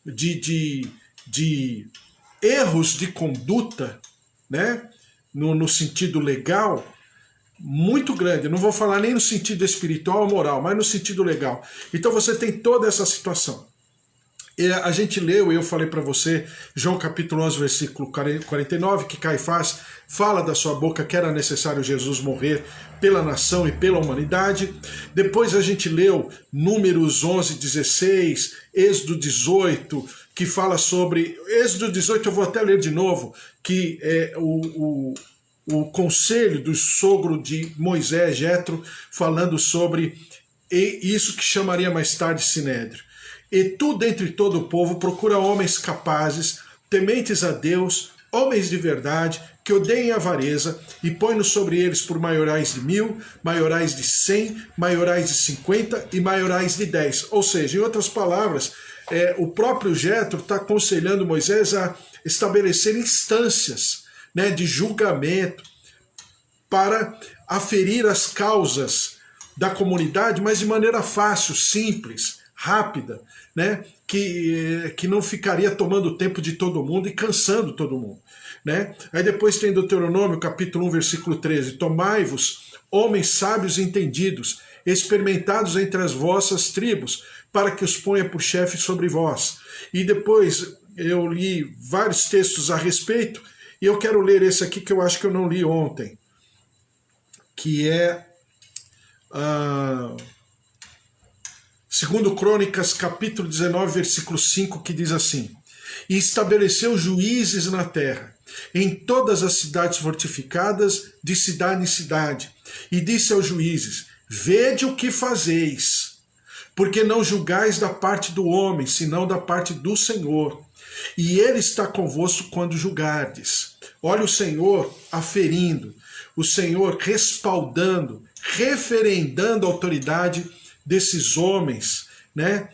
de, de, de erros de conduta, né, no sentido legal, muito grande. Eu não vou falar nem no sentido espiritual ou moral, mas no sentido legal. Então você tem toda essa situação. E a gente leu, eu falei para você, João capítulo 11, versículo 49, que Caifás fala da sua boca que era necessário Jesus morrer pela nação e pela humanidade. Depois a gente leu Números 11, 16, Êxodo 18, que fala sobre... Êxodo 18 eu vou até ler de novo, que é o conselho do sogro de Moisés, Jetro, falando sobre isso que chamaria mais tarde Sinédrio. E tu, dentre todo o povo, procura homens capazes, tementes a Deus, homens de verdade, que odeiem a avareza, e põe-nos sobre eles por maiorais de 1000, maiorais de 100, maiorais de 50 e maiorais de 10. Ou seja, em outras palavras, o próprio Jetro está aconselhando Moisés a estabelecer instâncias, né, de julgamento para aferir as causas da comunidade, mas de maneira fácil, simples, rápida, né? Que não ficaria tomando o tempo de todo mundo e cansando todo mundo, né? Aí depois tem Deuteronômio, capítulo 1, versículo 13. Tomai-vos, homens sábios e entendidos, experimentados entre as vossas tribos, para que os ponha por chefe sobre vós. E depois eu li vários textos a respeito, e eu quero ler esse aqui que eu acho que eu não li ontem, que é... Segundo Crônicas, capítulo 19, versículo 5, que diz assim: E estabeleceu juízes na terra, em todas as cidades fortificadas, de cidade em cidade, e disse aos juízes: Vede o que fazeis, porque não julgais da parte do homem, senão da parte do Senhor, e ele está convosco quando julgardes. Olha o Senhor aferindo, o Senhor respaldando, referendando a autoridade desses homens, né?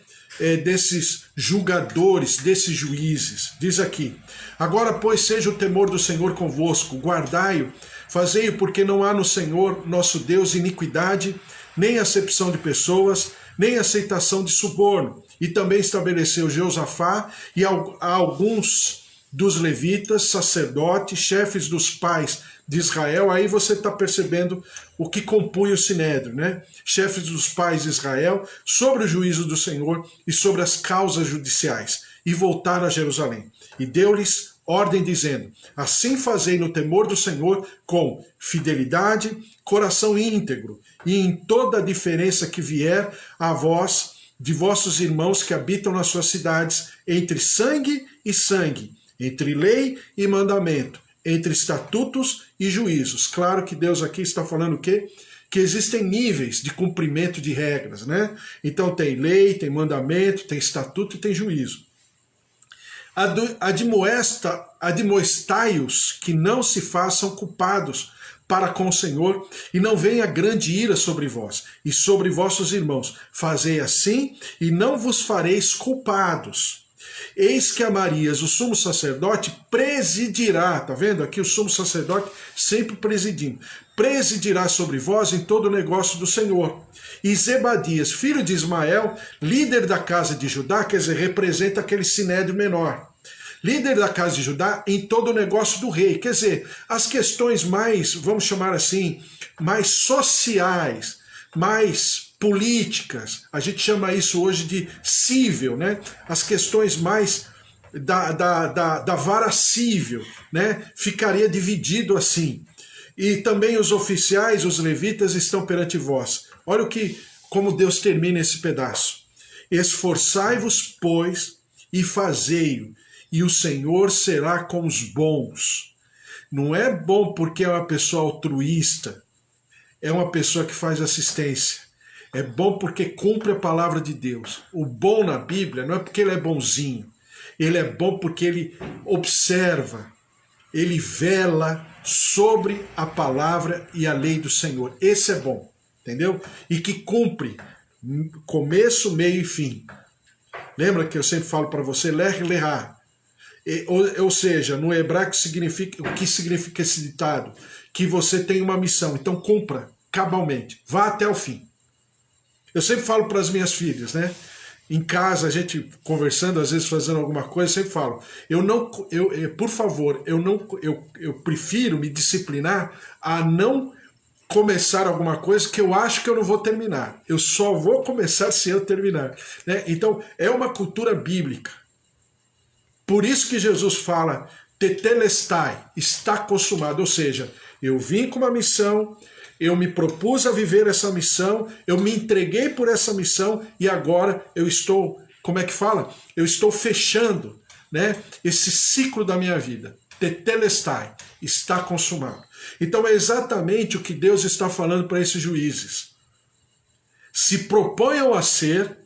Desses julgadores, desses juízes. Diz aqui: Agora, pois, seja o temor do Senhor convosco, guardai-o, fazei-o, porque não há no Senhor, nosso Deus, iniquidade, nem acepção de pessoas, nem aceitação de suborno. E também estabeleceu Jeosafá e alguns dos levitas, sacerdotes, chefes dos pais de Israel. Aí você está percebendo o que compunha o Sinédrio, né? Chefes dos pais de Israel, sobre o juízo do Senhor e sobre as causas judiciais. E voltaram a Jerusalém. E deu-lhes ordem dizendo: Assim fazei no temor do Senhor, com fidelidade, coração íntegro, e em toda a diferença que vier a vós, de vossos irmãos que habitam nas suas cidades, entre sangue e sangue, entre lei e mandamento, entre estatutos e juízos. Claro que Deus aqui está falando o quê? Que existem níveis de cumprimento de regras, né? Então tem lei, tem mandamento, tem estatuto e tem juízo. Admoestai-os que não se façam culpados para com o Senhor, e não venha grande ira sobre vós e sobre vossos irmãos. Fazei assim, e não vos fareis culpados. Eis que Amarias, o sumo sacerdote, presidirá, tá vendo? Aqui o sumo sacerdote sempre presidindo. Presidirá sobre vós em todo o negócio do Senhor. E Zebadias, filho de Ismael, líder da casa de Judá, quer dizer, representa aquele sinédrio menor. Líder da casa de Judá em todo o negócio do rei. Quer dizer, as questões mais, vamos chamar assim, mais sociais, mais políticas, a gente chama isso hoje de cível, né? As questões mais da vara cível, né? Ficaria dividido assim. E também os oficiais, os levitas, estão perante vós. Olha como Deus termina esse pedaço. Esforçai-vos, pois, e fazei-o, e o Senhor será com os bons. Não é bom porque é uma pessoa altruísta, é uma pessoa que faz assistência. É bom porque cumpre a palavra de Deus. O bom na Bíblia não é porque ele é bonzinho. Ele é bom porque ele observa, ele vela sobre a palavra e a lei do Senhor. Esse é bom, entendeu? E que cumpre começo, meio e fim. Lembra que eu sempre falo para você, ler, lerá. Ou seja, no hebraico o que significa esse ditado? Que você tem uma missão, então cumpra cabalmente, vá até o fim. Eu sempre falo para as minhas filhas, né? Em casa, a gente conversando, às vezes fazendo alguma coisa, eu sempre falo, por favor, eu prefiro me disciplinar a não começar alguma coisa que eu acho que eu não vou terminar. Eu só vou começar se eu terminar. Né? Então, é uma cultura bíblica. Por isso que Jesus fala, tetelestai, está consumado. Ou seja, eu vim com uma missão, eu me propus a viver essa missão, eu me entreguei por essa missão e agora eu estou, como é que fala? Eu estou fechando, né, esse ciclo da minha vida. Tetelestai, está consumado. Então é exatamente o que Deus está falando para esses juízes. Se proponham a ser,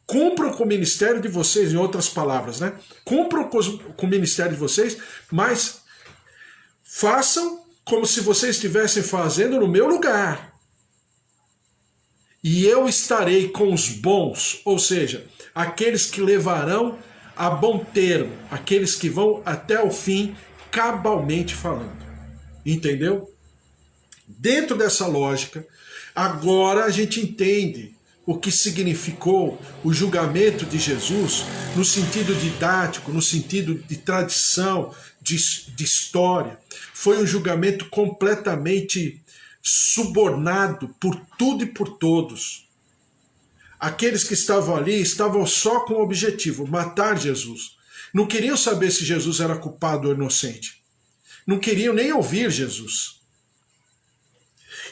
cumpram com o ministério de vocês, em outras palavras, né? Cumpram com o ministério de vocês, mas façam como se vocês estivessem fazendo no meu lugar. E eu estarei com os bons, ou seja, aqueles que levarão a bom termo, aqueles que vão até o fim, cabalmente falando. Entendeu? Dentro dessa lógica, agora a gente entende o que significou o julgamento de Jesus no sentido didático, no sentido de tradição, de história. Foi um julgamento completamente subornado por tudo e por todos. Aqueles que estavam ali estavam só com o objetivo, matar Jesus. Não queriam saber se Jesus era culpado ou inocente. Não queriam nem ouvir Jesus.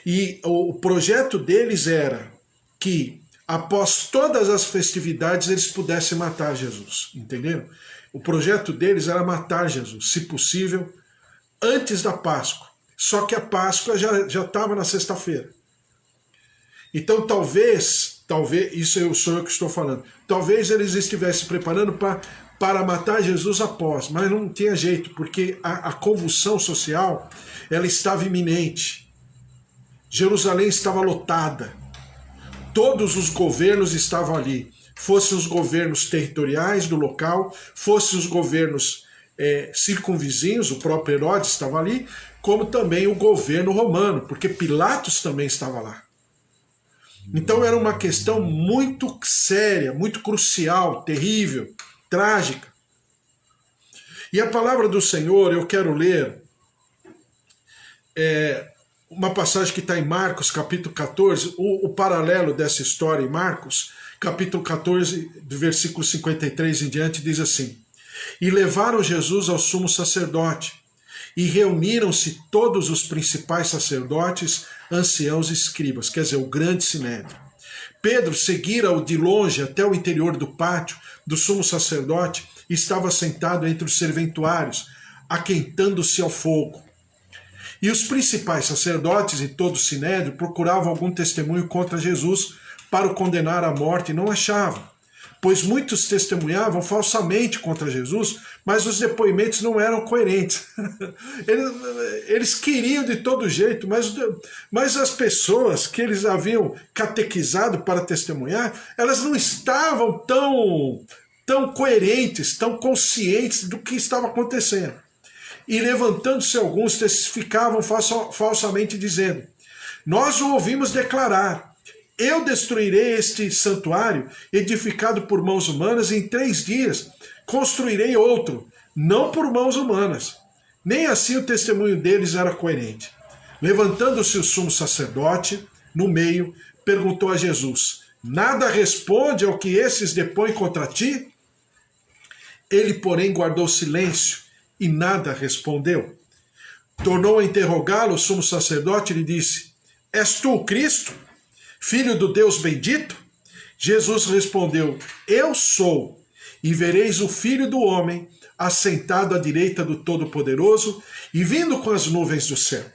E o projeto deles era que, após todas as festividades, eles pudessem matar Jesus. Entenderam? O projeto deles era matar Jesus, se possível, antes da Páscoa. Só que a Páscoa já estava na sexta-feira. Então talvez, isso sou eu que estou falando, talvez eles estivessem preparando para matar Jesus após, mas não tinha jeito, porque a convulsão social, ela estava iminente. Jerusalém estava lotada. Todos os governos estavam ali. Fossem os governos territoriais do local, fossem os governos circunvizinhos, o próprio Herodes estava ali, como também o governo romano, porque Pilatos também estava lá. Então era uma questão muito séria, muito crucial, terrível, trágica. E a palavra do Senhor, eu quero ler uma passagem que está em Marcos, capítulo 14, o paralelo dessa história em Marcos, capítulo 14, do versículo 53 em diante, diz assim: E levaram Jesus ao sumo sacerdote, e reuniram-se todos os principais sacerdotes, anciãos e escribas, quer dizer, o grande sinédrio. Pedro seguira-o de longe até o interior do pátio do sumo sacerdote e estava sentado entre os serventuários, aquentando-se ao fogo. E os principais sacerdotes e todo o sinédrio procuravam algum testemunho contra Jesus para o condenar à morte e não achavam, pois muitos testemunhavam falsamente contra Jesus, mas os depoimentos não eram coerentes. Eles queriam de todo jeito, mas as pessoas que eles haviam catequizado para testemunhar, elas não estavam tão coerentes, tão conscientes do que estava acontecendo. E levantando-se alguns, testificavam falsamente, dizendo: Nós o ouvimos declarar: Eu destruirei este santuário, edificado por mãos humanas, e em 3 dias construirei outro, não por mãos humanas. Nem assim o testemunho deles era coerente. Levantando-se o sumo sacerdote, no meio, perguntou a Jesus: Nada responde ao que esses depõem contra ti? Ele, porém, guardou silêncio e nada respondeu. Tornou a interrogá-lo o sumo sacerdote e lhe disse: És tu o Cristo, filho do Deus bendito? Jesus respondeu: Eu sou, e vereis o Filho do Homem assentado à direita do Todo-Poderoso e vindo com as nuvens do céu.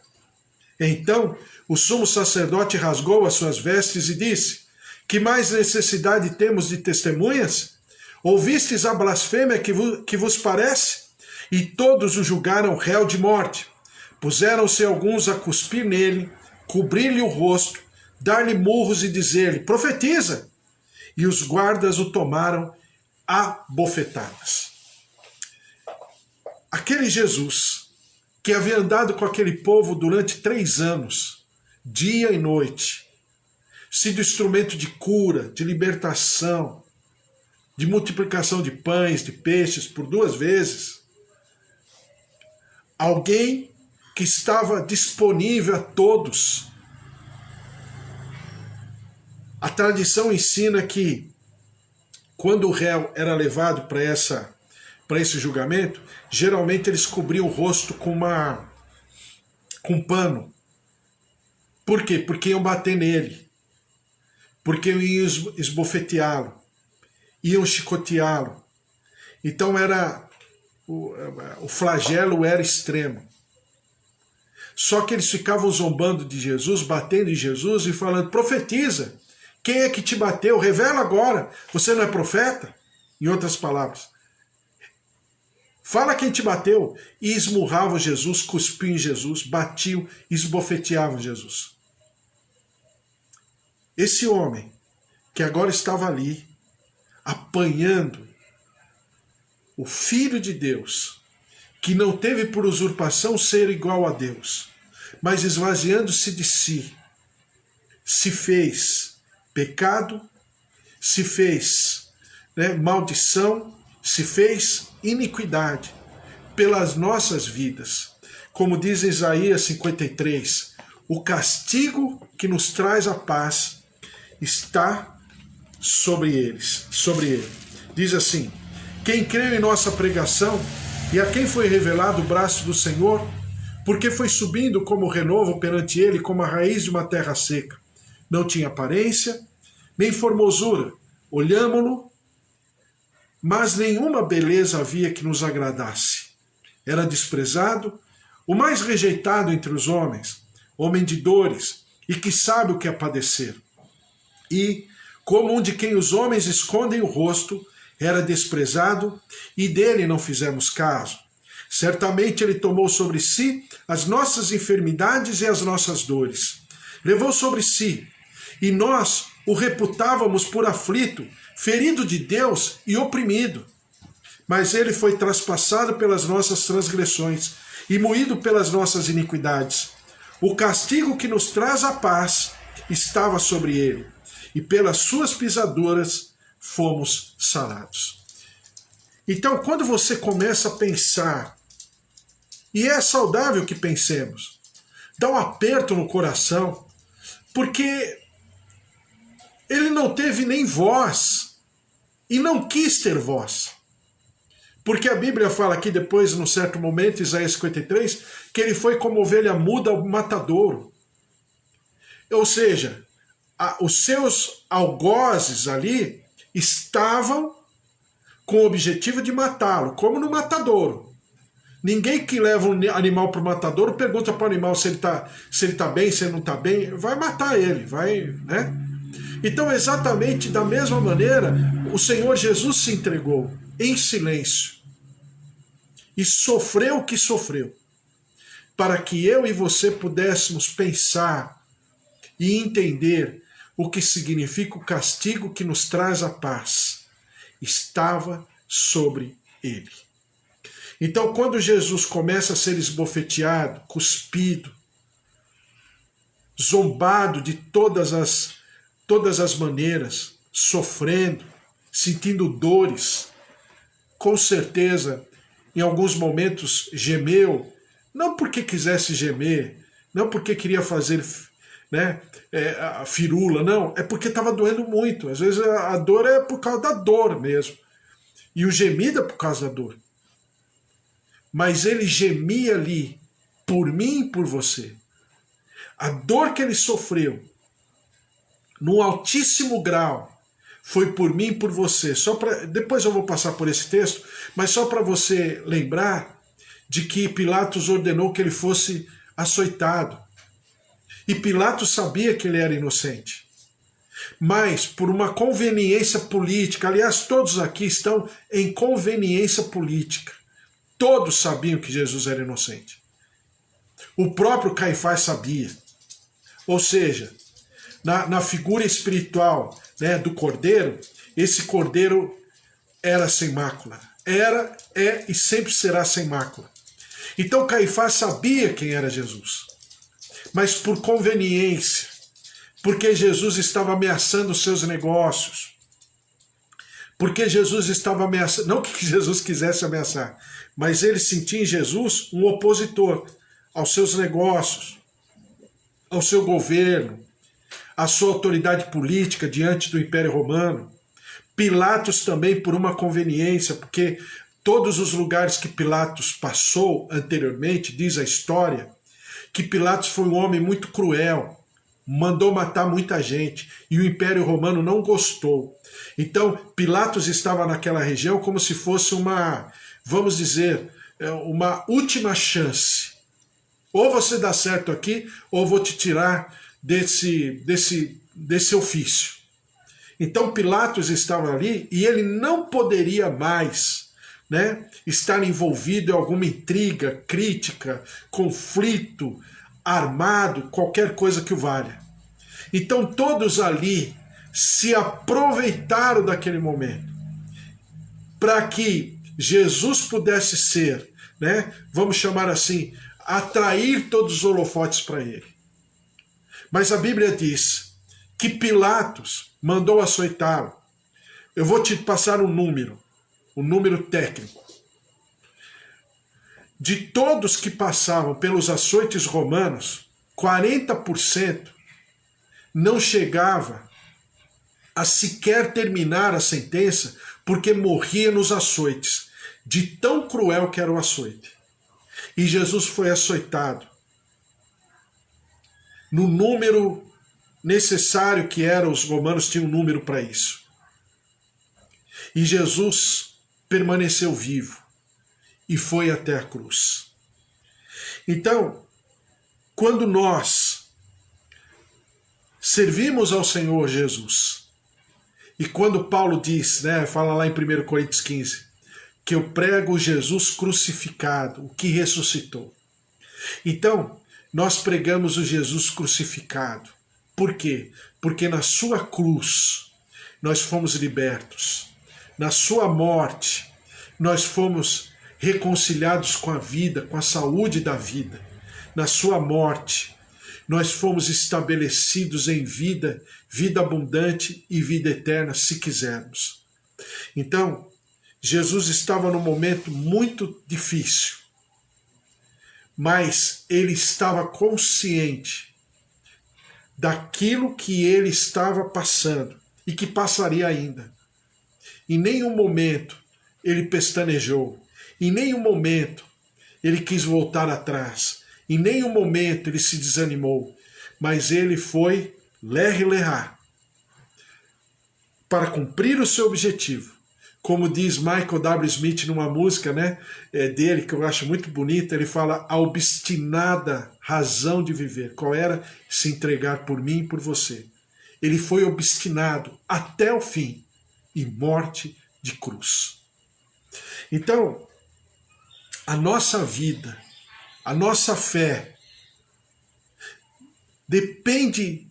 Então o sumo sacerdote rasgou as suas vestes e disse: Que mais necessidade temos de testemunhas? Ouvistes a blasfêmia que vos parece? E todos o julgaram réu de morte. Puseram-se alguns a cuspir nele, cobrir-lhe o rosto, dar-lhe murros e dizer-lhe: Profetiza! E os guardas o tomaram a bofetadas. Aquele Jesus que havia andado com aquele povo durante 3 anos, dia e noite, sido instrumento de cura, de libertação, de multiplicação de pães, de peixes por 2 vezes. Alguém que estava disponível a todos. A tradição ensina que quando o réu era levado para esse julgamento, geralmente eles cobriam o rosto com um pano. Por quê? Porque iam bater nele. Porque iam esbofeteá-lo. Iam chicoteá-lo. Então o flagelo era extremo. Só que eles ficavam zombando de Jesus, batendo em Jesus e falando: profetiza, quem é que te bateu? Revela agora, você não é profeta? Em outras palavras, fala quem te bateu. E esmurravam Jesus, cuspiam em Jesus, batiam, esbofeteavam Jesus. Esse homem, que agora estava ali, apanhando o Filho de Deus, que não teve por usurpação ser igual a Deus, mas esvaziando-se de si, se fez pecado, se fez maldição, se fez iniquidade pelas nossas vidas. Como diz Isaías 53, o castigo que nos traz a paz está sobre eles, sobre ele. Diz assim: quem creu em nossa pregação e a quem foi revelado o braço do Senhor, porque foi subindo como renovo perante ele, como a raiz de uma terra seca. Não tinha aparência, nem formosura. Olhámo-lo, mas nenhuma beleza havia que nos agradasse. Era desprezado, o mais rejeitado entre os homens, homem de dores, e que sabe o que é padecer. E, como um de quem os homens escondem o rosto, era desprezado, e dele não fizemos caso. Certamente ele tomou sobre si as nossas enfermidades e as nossas dores. Levou sobre si, e nós o reputávamos por aflito, ferido de Deus e oprimido. Mas ele foi traspassado pelas nossas transgressões e moído pelas nossas iniquidades. O castigo que nos traz a paz estava sobre ele, e pelas suas pisaduras fomos sarados. Então, quando você começa a pensar, e é saudável que pensemos, dá um aperto no coração, porque ele não teve nem voz, e não quis ter voz. Porque a Bíblia fala aqui depois, num certo momento, Isaías 53, que ele foi como ovelha muda ao matadouro. Ou seja, os seus algozes ali estavam com o objetivo de matá-lo, como no matadouro. Ninguém que leva um animal para o matadouro pergunta para o animal se ele tá bem, se ele não está bem, vai matar ele, vai, né? Então, exatamente da mesma maneira, o Senhor Jesus se entregou em silêncio e sofreu o que sofreu, para que eu e você pudéssemos pensar e entender o que significa o castigo que nos traz a paz. Estava sobre ele. Então, quando Jesus começa a ser esbofeteado, cuspido, zombado de todas as maneiras, sofrendo, sentindo dores, com certeza, em alguns momentos gemeu, não porque quisesse gemer, não porque queria fazer a firula, não, é porque estava doendo muito. Às vezes a dor é por causa da dor mesmo, e o gemido é por causa da dor. Mas ele gemia ali, por mim e por você. A dor que ele sofreu, num altíssimo grau, foi por mim e por você. Depois eu vou passar por esse texto, mas só para você lembrar de que Pilatos ordenou que ele fosse açoitado. E Pilatos sabia que ele era inocente. Mas, por uma conveniência política, aliás, todos aqui estão em conveniência política. Todos sabiam que Jesus era inocente. O próprio Caifás sabia. Ou seja, na figura espiritual do cordeiro, esse cordeiro era sem mácula. Era, é e sempre será sem mácula. Então Caifás sabia quem era Jesus. Mas por conveniência, porque Jesus estava ameaçando os seus negócios, Porque Jesus estava ameaçando, não que Jesus quisesse ameaçar, mas ele sentia em Jesus um opositor aos seus negócios, ao seu governo, à sua autoridade política diante do Império Romano. Pilatos também por uma conveniência, porque todos os lugares que Pilatos passou anteriormente, diz a história, que Pilatos foi um homem muito cruel, mandou matar muita gente, e o Império Romano não gostou. Então, Pilatos estava naquela região como se fosse uma, vamos dizer, uma última chance. Ou você dá certo aqui, ou vou te tirar desse ofício. Então Pilatos estava ali e ele não poderia mais, né, estar envolvido em alguma intriga, crítica, conflito armado, qualquer coisa que o valha. Então todos ali se aproveitaram daquele momento para que Jesus pudesse ser, né, vamos chamar assim, atrair todos os holofotes para ele. Mas a Bíblia diz que Pilatos mandou açoitá-lo. Eu vou te passar um número técnico. De todos que passavam pelos açoites romanos, 40% não chegava a sequer terminar a sentença porque morria nos açoites, de tão cruel que era o açoite. E Jesus foi açoitado no número necessário que era, os romanos tinham um número para isso. E Jesus permaneceu vivo e foi até a cruz. Então, quando nós servimos ao Senhor Jesus, e quando Paulo diz, né, fala lá em 1 Coríntios 15, que eu prego Jesus crucificado, o que ressuscitou. Então, nós pregamos o Jesus crucificado. Por quê? Porque na sua cruz nós fomos libertos. Na sua morte nós fomos reconciliados com a vida, com a saúde da vida. Na sua morte nós fomos estabelecidos em vida, vida abundante e vida eterna, se quisermos. Então, Jesus estava num momento muito difícil, mas ele estava consciente daquilo que ele estava passando e que passaria ainda. Em nenhum momento ele pestanejou, em nenhum momento ele quis voltar atrás, em nenhum momento ele se desanimou, mas ele foi lerre-lerrar para cumprir o seu objetivo. Como diz Michael W. Smith numa música, né, dele, que eu acho muito bonita, ele fala a obstinada razão de viver. Qual era? Se entregar por mim e por você. Ele foi obstinado até o fim e morte de cruz. Então, a nossa vida, a nossa fé, depende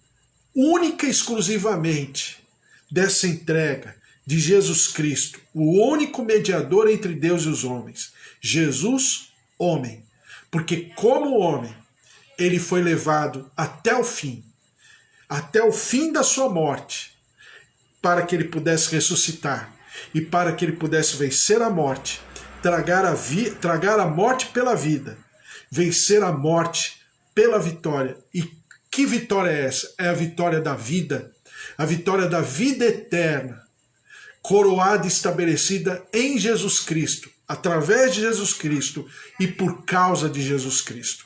única e exclusivamente dessa entrega de Jesus Cristo, o único mediador entre Deus e os homens. Jesus, homem. Porque como homem, ele foi levado até o fim da sua morte, para que ele pudesse ressuscitar e para que ele pudesse vencer a morte, tragar a morte pela vida, vencer a morte pela vitória. E que vitória é essa? É a vitória da vida eterna, coroada e estabelecida em Jesus Cristo, através de Jesus Cristo e por causa de Jesus Cristo.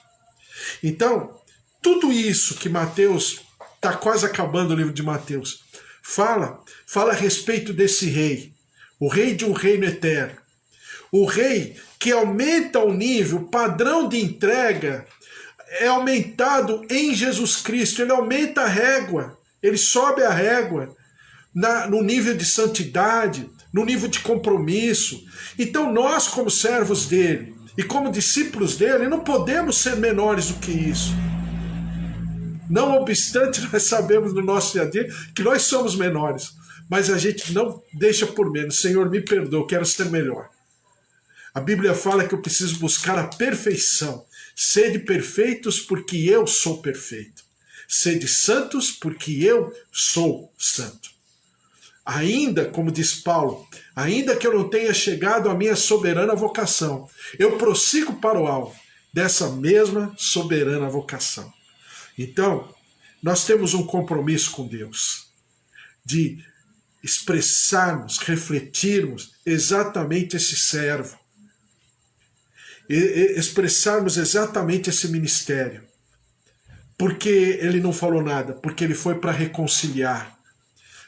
Então, tudo isso que Mateus, está quase acabando o livro de Mateus, fala a respeito desse rei, o rei de um reino eterno, o rei que aumenta o nível, o padrão de entrega é aumentado em Jesus Cristo, ele aumenta a régua, ele sobe a régua, no nível de santidade, no nível de compromisso. Então nós, como servos dele e como discípulos dele, não podemos ser menores do que isso. Não obstante, nós sabemos no nosso dia a dia que nós somos menores, mas a gente não deixa por menos. Senhor, me perdoa, quero ser melhor. A Bíblia fala que eu preciso buscar a perfeição. Sede perfeitos porque eu sou perfeito. Sede santos porque eu sou santo. Ainda, como diz Paulo, ainda que eu não tenha chegado à minha soberana vocação, eu prossigo para o alvo dessa mesma soberana vocação. Então, nós temos um compromisso com Deus, de expressarmos, refletirmos exatamente esse servo, expressarmos exatamente esse ministério. Porque ele não falou nada? Porque ele foi para reconciliar,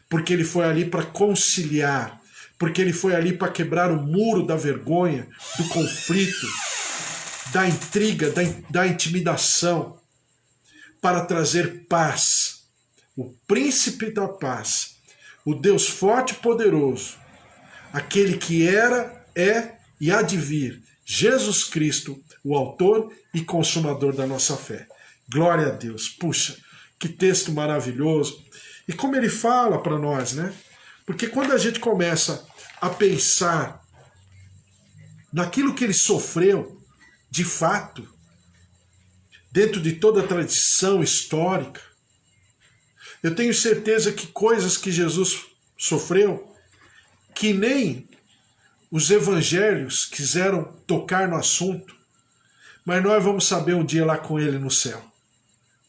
porque ele foi ali para conciliar, porque ele foi ali para quebrar o muro da vergonha, do conflito, da intriga, da intimidação, para trazer paz. O príncipe da paz, o Deus forte e poderoso, aquele que era, é e há de vir, Jesus Cristo, o autor e consumador da nossa fé. Glória a Deus. Puxa, que texto maravilhoso. E como ele fala para nós, né? Porque quando a gente começa a pensar naquilo que ele sofreu, de fato, dentro de toda a tradição histórica, eu tenho certeza que coisas que Jesus sofreu, que nem os evangelhos quiseram tocar no assunto, mas nós vamos saber um dia lá com ele no céu,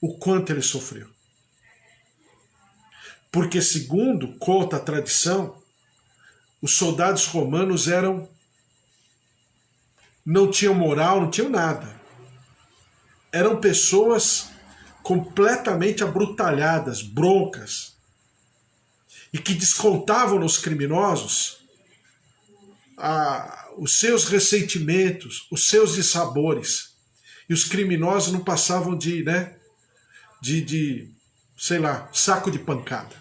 o quanto ele sofreu. Porque, segundo conta a tradição, os soldados romanos não tinham moral, não tinham nada. Eram pessoas completamente abrutalhadas, broncas, e que descontavam nos criminosos os seus ressentimentos, os seus dissabores. E os criminosos não passavam sei lá, saco de pancada.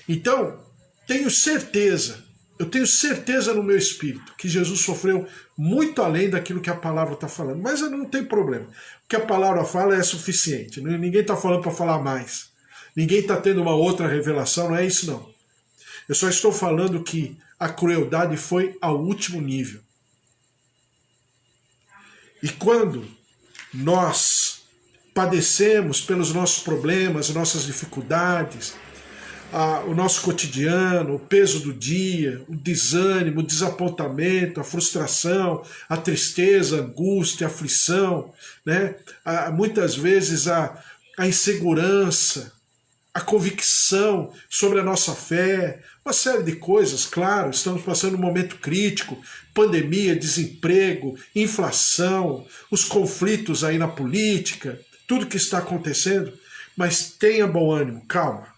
Então, eu tenho certeza no meu espírito que Jesus sofreu muito além daquilo que a palavra está falando. Mas não tem problema. O que a palavra fala é suficiente. Ninguém está falando para falar mais. Ninguém está tendo uma outra revelação, não é isso não. Eu só estou falando que a crueldade foi ao último nível. E quando nós padecemos pelos nossos problemas, nossas dificuldades, o nosso cotidiano, o peso do dia, o desânimo, o desapontamento, a frustração, a tristeza, a angústia, a aflição, né? Muitas vezes a insegurança, a convicção sobre a nossa fé, uma série de coisas, claro, estamos passando um momento crítico, pandemia, desemprego, inflação, os conflitos aí na política, tudo que está acontecendo, mas tenha bom ânimo, calma.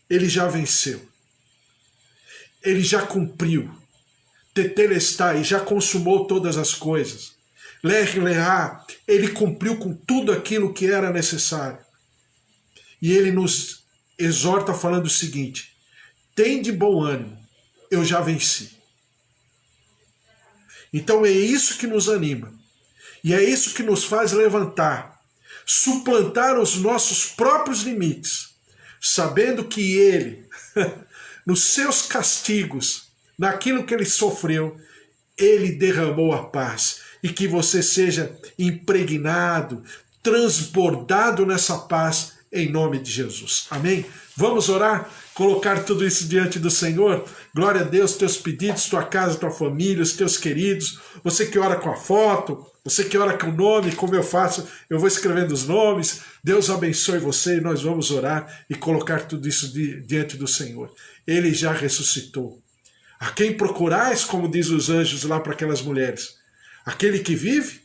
Ele já venceu. Ele já cumpriu. Tetelestai, já consumou todas as coisas. Lech Leá, ele cumpriu com tudo aquilo que era necessário. E ele nos exorta falando o seguinte: tem de bom ânimo, eu já venci. Então é isso que nos anima. E é isso que nos faz levantar, suplantar os nossos próprios limites, sabendo que ele, nos seus castigos, naquilo que ele sofreu, ele derramou a paz. E que você seja impregnado, transbordado nessa paz, em nome de Jesus. Amém? Vamos orar? Colocar tudo isso diante do Senhor? Glória a Deus, teus pedidos, tua casa, tua família, os teus queridos, você que ora com a foto, você que ora com o nome, como eu faço, eu vou escrevendo os nomes. Deus abençoe você e nós vamos orar e colocar tudo isso diante do Senhor. Ele já ressuscitou. A quem procurais, como diz os anjos lá para aquelas mulheres? Aquele que vive